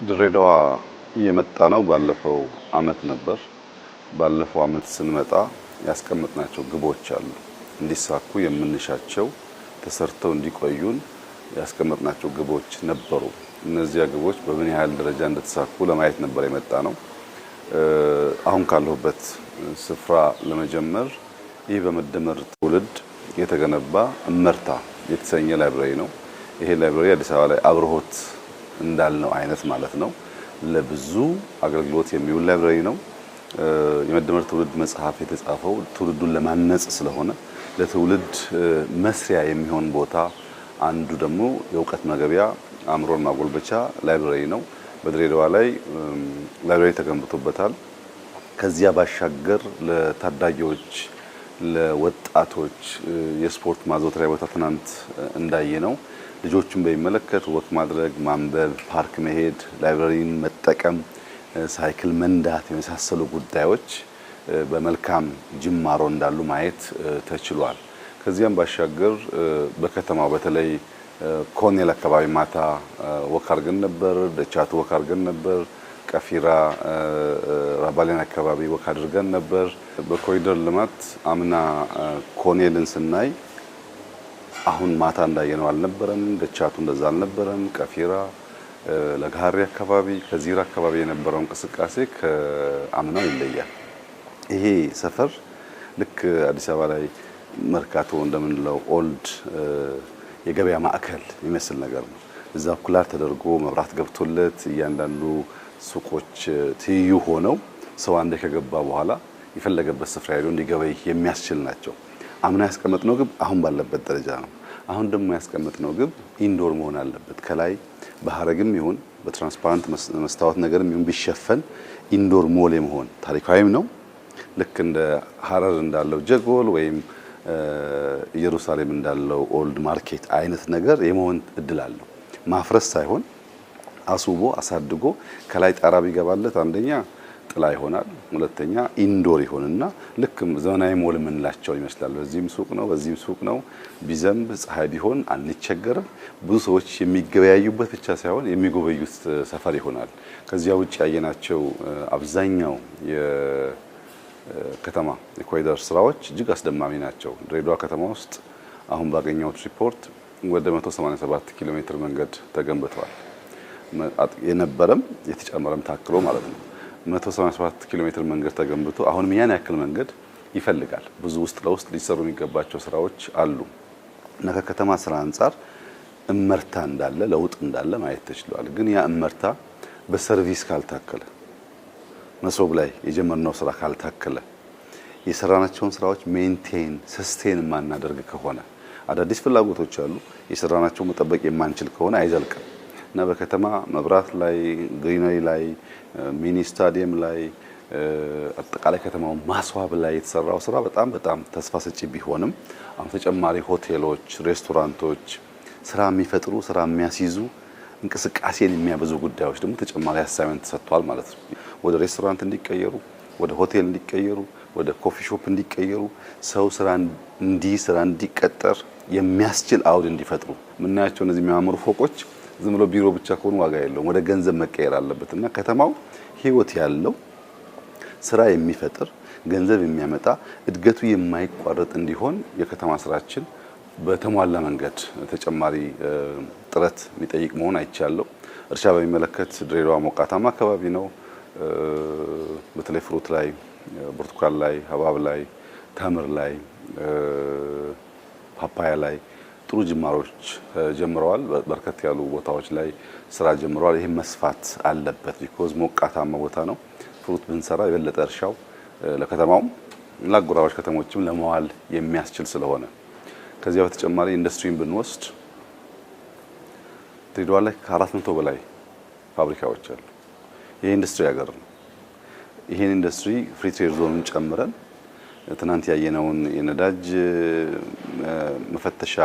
ድሬዳዋ የመጣ ነው ባለፈው አመት ነበር። ባለፈው አመት ስንመጣ ያስቀመጥናቸው ግቦች አሉ። እንዲሳኩ የምንሻቸው ተሰርተው እንዲቆዩን ያስቀመጥናቸው ግቦች ነበሩ። እነዚያ ግቦች በምን ያህል ደረጃ እንደተሳኩ ለማየት ነበር የመጣ ነው። አሁን ካለሁበት ስፍራ ለመጀመር ይህ በመደመር ትውልድ የተገነባ እመርታ የተሰኘ ላይብረሪ ነው። ይሄ ላይብረሪ አዲስ አበባ ላይ አብርሆት እንዳልነው አይነት ማለት ነው። ለብዙ አገልግሎት የሚውል ላይብረሪ ነው። የመደመር ትውልድ መጽሐፍ የተጻፈው ትውልዱን ለማነጽ ስለሆነ ለትውልድ መስሪያ የሚሆን ቦታ አንዱ ደግሞ የእውቀት መገቢያ አእምሮን ማጎልበቻ ላይብረሪ ነው። በድሬዳዋ ላይ ላይብረሪ ተገንብቶበታል። ከዚያ ባሻገር ለታዳጊዎች ለወጣቶች የስፖርት ማዘውተሪያ ቦታ ትናንት እንዳየነው ልጆችን በሚመለከት ወክ ማድረግ፣ ማንበብ፣ ፓርክ መሄድ፣ ላይብረሪን መጠቀም፣ ሳይክል መንዳት የመሳሰሉ ጉዳዮች በመልካም ጅማሮ እንዳሉ ማየት ተችሏል። ከዚያም ባሻገር በከተማው በተለይ ኮኔል አካባቢ ማታ ወክ አድርገን ነበር። ደቻቱ ወክ አድርገን ነበር። ቀፊራ ራባሌን አካባቢ ወክ አድርገን ነበር። በኮሪደር ልማት አምና ኮኔልን ስናይ አሁን ማታ እንዳየነው አልነበረም። ደቻቱ እንደዛ አልነበረም። ቀፊራ ለጋሪ አካባቢ ከዚራ አካባቢ የነበረው እንቅስቃሴ ከአምናው ይለያል። ይሄ ሰፈር ልክ አዲስ አበባ ላይ መርካቶ እንደምንለው ኦልድ የገበያ ማዕከል የሚመስል ነገር ነው። እዛ ኩላር ተደርጎ መብራት ገብቶለት እያንዳንዱ ሱቆች ትይዩ ሆነው ሰው አንዴ ከገባ በኋላ የፈለገበት ስፍራ ሄዶ እንዲገበይ የሚያስችል ናቸው። አምና ያስቀመጥነው ግብ አሁን ባለበት ደረጃ ነው። አሁን ደግሞ ያስቀመጥነው ግብ ኢንዶር መሆን አለበት። ከላይ በሐረግም ይሁን በትራንስፓረንት መስታወት ነገርም ይሁን ቢሸፈን ኢንዶር ሞል መሆን ታሪካዊም ነው። ልክ እንደ ሐረር እንዳለው ጀጎል ወይም ኢየሩሳሌም እንዳለው ኦልድ ማርኬት አይነት ነገር የመሆን እድል አለው። ማፍረስ ሳይሆን አስውቦ አሳድጎ ከላይ ጣራ ቢገባለት አንደኛ ጥላ ይሆናል፣ ሁለተኛ ኢንዶር ይሆንና ልክም ዘመናዊ ሞል የምንላቸው ይመስላል። በዚህም ሱቅ ነው፣ በዚህም ሱቅ ነው። ቢዘንብ ፀሐይ ቢሆን አንቸገርም። ብዙ ሰዎች የሚገበያዩበት ብቻ ሳይሆን የሚጎበዩት ሰፈር ይሆናል። ከዚያ ውጭ ያየናቸው አብዛኛው የከተማ የኮሪደር ስራዎች እጅግ አስደማሚ ናቸው። ድሬዳዋ ከተማ ውስጥ አሁን ባገኘሁት ሪፖርት ወደ 187 ኪሎ ሜትር መንገድ ተገንብቷል። የነበረም የተጨመረም ታክሎ ማለት ነው። 187 ኪሎ ሜትር መንገድ ተገንብቶ አሁንም ያን ያክል መንገድ ይፈልጋል። ብዙ ውስጥ ለውስጥ ሊሰሩ የሚገባቸው ስራዎች አሉ እና ከከተማ ስራ አንጻር እመርታ እንዳለ ለውጥ እንዳለ ማየት ተችሏል። ግን ያ እመርታ በሰርቪስ ካልታከለ መሶብ ላይ የጀመርነው ስራ ካልታከለ የሰራናቸውን ስራዎች ሜንቴን ሰስቴን ማናደርግ ከሆነ አዳዲስ ፍላጎቶች አሉ የሰራናቸው መጠበቅ የማንችል ከሆነ አይዘልቅም እና በከተማ መብራት ላይ ግሪነሪ ላይ ሚኒ ስታዲየም ላይ አጠቃላይ ከተማው ማስዋብ ላይ የተሰራው ስራ በጣም ተስፋ ሰጪ ቢሆንም አሁን ተጨማሪ ሆቴሎች፣ ሬስቶራንቶች ስራ የሚፈጥሩ ስራ የሚያስይዙ እንቅስቃሴን የሚያበዙ ጉዳዮች ደግሞ ተጨማሪ አሳይመንት ተሰጥቷል ማለት ነው። ወደ ሬስቶራንት እንዲቀየሩ፣ ወደ ሆቴል እንዲቀየሩ፣ ወደ ኮፊ ሾፕ እንዲቀየሩ ሰው ስራ እንዲቀጠር የሚያስችል አውድ እንዲፈጥሩ የምናያቸው እነዚህ የሚያማምሩ ፎቆች ዝም ብሎ ቢሮ ብቻ ከሆኑ ዋጋ የለውም። ወደ ገንዘብ መቀየር አለበትና ከተማው ህይወት ያለው ስራ የሚፈጥር ገንዘብ የሚያመጣ እድገቱ የማይቋረጥ እንዲሆን የከተማ ስራችን በተሟላ መንገድ ተጨማሪ ጥረት የሚጠይቅ መሆን አይቻለው። እርሻ በሚመለከት ድሬዳዋ ሞቃታማ አካባቢ ነው። በተለይ ፍሩት ላይ፣ ብርቱካን ላይ፣ ሀባብ ላይ፣ ተምር ላይ፣ ፓፓያ ላይ ጥሩ ጅማሮች ጀምረዋል። በርከት ያሉ ቦታዎች ላይ ስራ ጀምረዋል። ይሄ መስፋት አለበት። ቢኮዝ ሞቃታማ ቦታ ነው። ፍሩት ብንሰራ የበለጠ እርሻው ለከተማውም ለአጎራባች ከተሞችም ለመዋል የሚያስችል ስለሆነ ከዚያ በተጨማሪ ኢንዱስትሪን ብንወስድ ድሬዳዋ ላይ ከ400 በላይ ፋብሪካዎች አሉ። ይሄ ኢንዱስትሪ ሀገር ነው። ይሄን ኢንዱስትሪ ፍሪ ትሬድ ዞንን ጨምረን ትናንት ያየነውን የነዳጅ መፈተሻ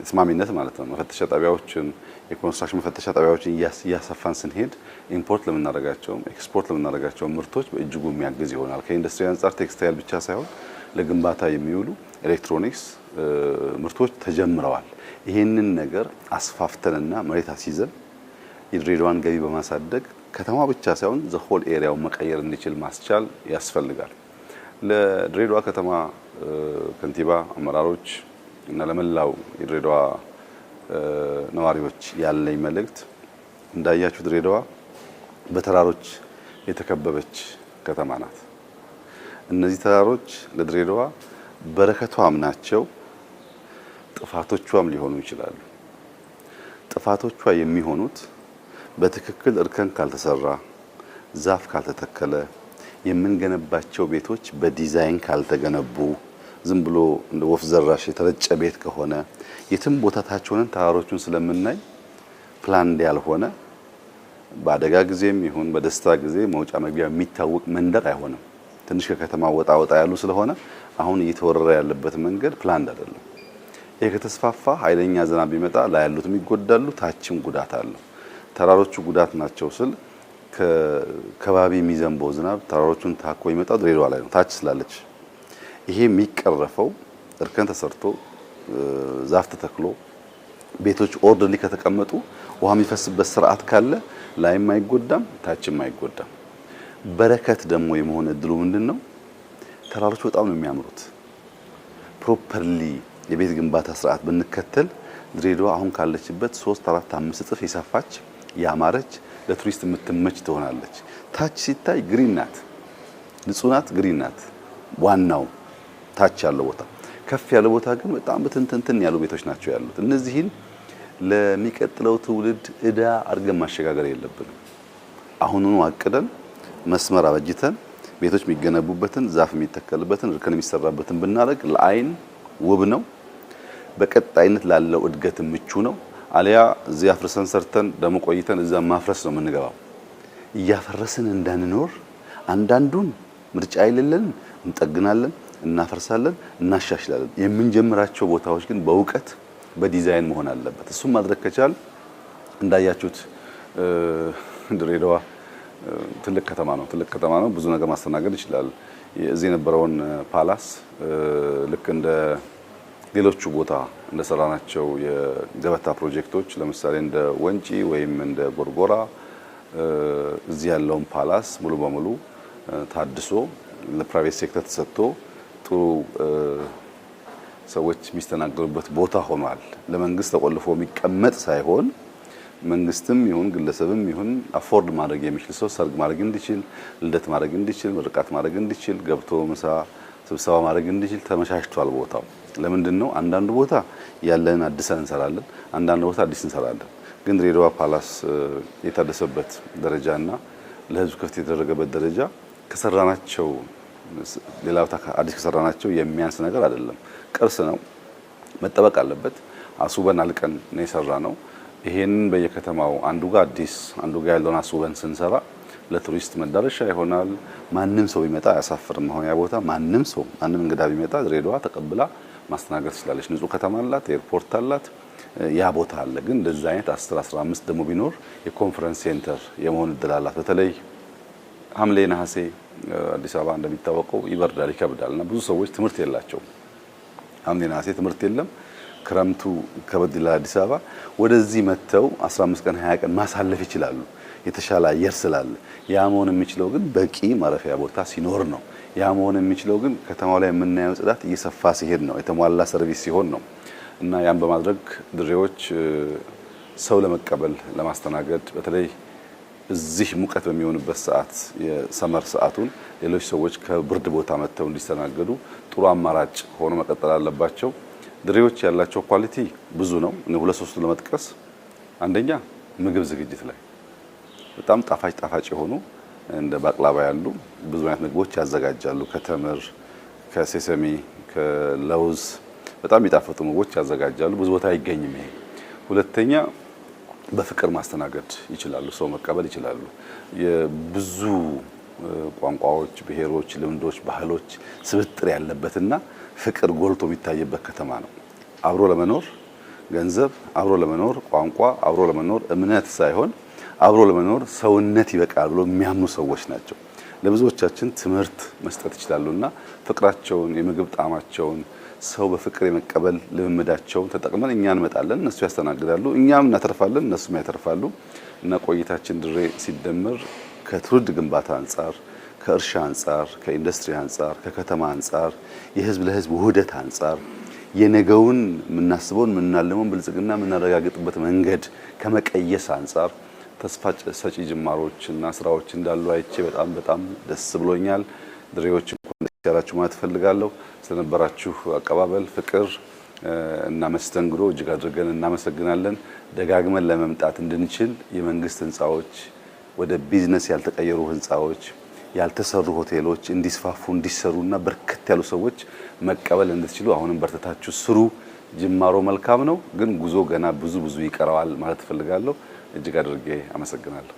ተስማሚነት ማለት ነው መፈተሻ ጣቢያዎችን የኮንስትራክሽን መፈተሻ ጣቢያዎችን እያሰፋን ስንሄድ ኢምፖርት ለምናደርጋቸው ኤክስፖርት ለምናደርጋቸው ምርቶች በእጅጉ የሚያግዝ ይሆናል። ከኢንዱስትሪ አንጻር ቴክስታይል ብቻ ሳይሆን ለግንባታ የሚውሉ ኤሌክትሮኒክስ ምርቶች ተጀምረዋል። ይሄንን ነገር አስፋፍተንና መሬት አስይዘን የድሬዳዋን ገቢ በማሳደግ ከተማ ብቻ ሳይሆን ዘሆል ኤሪያው መቀየር እንዲችል ማስቻል ያስፈልጋል። ለድሬዳዋ ከተማ ከንቲባ አመራሮች እና ለመላው የድሬዳዋ ነዋሪዎች ያለኝ መልእክት እንዳያችሁ ድሬዳዋ በተራሮች የተከበበች ከተማ ናት። እነዚህ ተራሮች ለድሬዳዋ በረከቷም ናቸው፣ ጥፋቶቿም ሊሆኑ ይችላሉ። ጥፋቶቿ የሚሆኑት በትክክል እርከን ካልተሰራ፣ ዛፍ ካልተተከለ፣ የምንገነባቸው ቤቶች በዲዛይን ካልተገነቡ፣ ዝም ብሎ እንደ ወፍ ዘራሽ የተረጨ ቤት ከሆነ የትም ቦታ ታች ሆነን ተራሮቹን ስለምናይ ፕላን ያልሆነ በአደጋ ጊዜም ይሁን በደስታ ጊዜ መውጫ መግቢያ የሚታወቅ መንደር አይሆንም። ትንሽ ከከተማ ወጣ ወጣ ያሉ ስለሆነ አሁን እየተወረረ ያለበት መንገድ ፕላን አይደለም። ይሄ ከተስፋፋ ኃይለኛ ዝናብ ቢመጣ ላይ ያሉትም ይጎዳሉ፣ ታችም ጉዳት አለው። ተራሮቹ ጉዳት ናቸው ስል ከባቢ የሚዘንበው ዝናብ ተራሮቹን ታኮ ይመጣው ድሬዳዋ ላይ ነው ታች ስላለች። ይሄ የሚቀረፈው እርከን ተሰርቶ ዛፍ ተተክሎ ቤቶች ኦርደርሊ ከተቀመጡ ውሃ የሚፈስበት ስርዓት ካለ ላይም አይጎዳም ታችም አይጎዳም። በረከት ደግሞ የመሆን እድሉ ምንድነው? ተራሮች በጣም ነው የሚያምሩት። ፕሮፐርሊ የቤት ግንባታ ስርዓት ብንከተል ድሬዳዋ አሁን ካለችበት 3 4 5 እጥፍ የሰፋች ያማረች ለቱሪስት የምትመች ትሆናለች። ታች ሲታይ ግሪን ናት፣ ንጹህ ናት፣ ግሪን ናት። ዋናው ታች ያለው ቦታ፣ ከፍ ያለው ቦታ ግን በጣም በትንትንትን ያሉ ቤቶች ናቸው ያሉት። እነዚህን ለሚቀጥለው ትውልድ እዳ አድርገን ማሸጋገር የለብንም። አሁኑኑ አቅደን መስመር አበጅተን ቤቶች የሚገነቡበትን ዛፍ የሚተከልበትን እርከን የሚሰራበትን ብናደርግ ለአይን ውብ ነው፣ በቀጣይነት ላለው እድገት ምቹ ነው። አሊያ እዚህ አፍርሰን ሰርተን ደሞ ቆይተን እዛ ማፍረስ ነው የምንገባው። እያፈረስን እንዳንኖር አንዳንዱን ምርጫ የሌለን እንጠግናለን፣ እናፈርሳለን፣ እናሻሽላለን። የምንጀምራቸው ቦታዎች ግን በእውቀት በዲዛይን መሆን አለበት። እሱም ማድረግ ከቻል እንዳያችሁት ድሬዳዋ ትልቅ ከተማ ነው። ትልቅ ከተማ ነው። ብዙ ነገር ማስተናገድ ይችላል። እዚህ የነበረውን ፓላስ ልክ እንደ ሌሎቹ ቦታ እንደሰራናቸው የገበታ ፕሮጀክቶች ለምሳሌ እንደ ወንጪ ወይም እንደ ጎርጎራ እዚህ ያለውን ፓላስ ሙሉ በሙሉ ታድሶ ለፕራይቬት ሴክተር ተሰጥቶ ጥሩ ሰዎች የሚስተናገዱበት ቦታ ሆኗል። ለመንግስት ተቆልፎ የሚቀመጥ ሳይሆን መንግስትም ይሁን ግለሰብም ይሁን አፎርድ ማድረግ የሚችል ሰው ሰርግ ማድረግ እንዲችል፣ ልደት ማድረግ እንዲችል፣ ምርቃት ማድረግ እንዲችል፣ ገብቶ ምሳ ስብሰባ ማድረግ እንዲችል ተመቻችቷል ቦታው። ለምንድን ነው አንዳንድ ቦታ ያለን አዲስ እንሰራለን፣ አንዳንድ ቦታ አዲስ እንሰራለን። ግን ድሬዳዋ ፓላስ የታደሰበት ደረጃና ለህዝብ ክፍት የተደረገበት ደረጃ ከሰራናቸው ሌላ ቦታ አዲስ ከሰራናቸው የሚያንስ ነገር አይደለም። ቅርስ ነው፣ መጠበቅ አለበት። አስውበን አልቀን ነው የሰራ ነው። ይሄንን በየከተማው አንዱ ጋር አዲስ አንዱ ጋር ያለውን አስውበን ስንሰራ ለቱሪስት መዳረሻ ይሆናል። ማንም ሰው ቢመጣ አያሳፍርም። አሁን ያ ቦታ ማንም ሰው ማንም እንግዳ ቢመጣ ድሬዳዋ ተቀብላ ማስተናገድ ትችላለች። ንጹህ ከተማ አላት፣ ኤርፖርት አላት፣ ያ ቦታ አለ። ግን እንደዛ አይነት 10 15 ደግሞ ቢኖር የኮንፈረንስ ሴንተር የመሆን እድል አላት። በተለይ ሐምሌ ነሐሴ አዲስ አበባ እንደሚታወቀው ይበርዳል፣ ይከብዳል እና ብዙ ሰዎች ትምህርት የላቸውም። ሐምሌ ነሐሴ ትምህርት የለም። ክረምቱ ከበድ ይላል አዲስ አበባ። ወደዚህ መጥተው 15 ቀን 20 ቀን ማሳለፍ ይችላሉ፣ የተሻለ አየር ስላለ። ያ መሆን የሚችለው ግን በቂ ማረፊያ ቦታ ሲኖር ነው። ያ መሆን የሚችለው ግን ከተማው ላይ የምናየው ጽዳት እየሰፋ ሲሄድ ነው፣ የተሟላ ሰርቪስ ሲሆን ነው። እና ያን በማድረግ ድሬዎች ሰው ለመቀበል ለማስተናገድ በተለይ እዚህ ሙቀት በሚሆንበት ሰዓት የሰመር ሰዓቱን ሌሎች ሰዎች ከብርድ ቦታ መጥተው እንዲስተናገዱ ጥሩ አማራጭ ሆኖ መቀጠል አለባቸው። ድሬዎች ያላቸው ኳሊቲ ብዙ ነው። እኔ ሁለት ሶስቱ ለመጥቀስ፣ አንደኛ ምግብ ዝግጅት ላይ በጣም ጣፋጭ የሆኑ እንደ ባቅላባ ያሉ ብዙ አይነት ምግቦች ያዘጋጃሉ። ከተምር፣ ከሴሰሚ፣ ከለውዝ በጣም የሚጣፍጡ ምግቦች ያዘጋጃሉ። ብዙ ቦታ አይገኝም ይሄ። ሁለተኛ በፍቅር ማስተናገድ ይችላሉ፣ ሰው መቀበል ይችላሉ። የብዙ ቋንቋዎች፣ ብሔሮች፣ ልምዶች፣ ባህሎች ስብጥር ያለበትና ፍቅር ጎልቶ የሚታይበት ከተማ ነው። አብሮ ለመኖር ገንዘብ፣ አብሮ ለመኖር ቋንቋ፣ አብሮ ለመኖር እምነት ሳይሆን አብሮ ለመኖር ሰውነት ይበቃል ብሎ የሚያምኑ ሰዎች ናቸው። ለብዙዎቻችን ትምህርት መስጠት ይችላሉና ፍቅራቸውን የምግብ ጣዕማቸውን ሰው በፍቅር የመቀበል ልምምዳቸውን ተጠቅመን እኛ እንመጣለን፣ እነሱ ያስተናግዳሉ፣ እኛም እናተርፋለን፣ እነሱም ያተርፋሉ እና ቆይታችን ድሬ ሲደመር ከትውልድ ግንባታ አንጻር፣ ከእርሻ አንጻር፣ ከኢንዱስትሪ አንጻር፣ ከከተማ አንጻር፣ የህዝብ ለህዝብ ውህደት አንጻር የነገውን የምናስበውን የምናልመውን ብልጽግና የምናረጋግጥበት መንገድ ከመቀየስ አንጻር ተስፋ ሰጪ ጅማሮች እና ስራዎች እንዳሉ አይቼ በጣም ደስ ብሎኛል። ድሬዎች እንኳን ደስ ያላችሁ ማለት ፈልጋለሁ። ስለነበራችሁ አቀባበል፣ ፍቅር እና መስተንግዶ እጅግ አድርገን እናመሰግናለን። ደጋግመን ለመምጣት እንድንችል የመንግስት ህንጻዎች ወደ ቢዝነስ ያልተቀየሩ ህንጻዎች፣ ያልተሰሩ ሆቴሎች እንዲስፋፉ እንዲሰሩና በርከት ያሉ ሰዎች መቀበል እንድትችሉ አሁንም በርተታችሁ ስሩ። ጅማሮ መልካም ነው፣ ግን ጉዞ ገና ብዙ ይቀረዋል ማለት ፈልጋለሁ። እጅግ አድርጌ አመሰግናለሁ።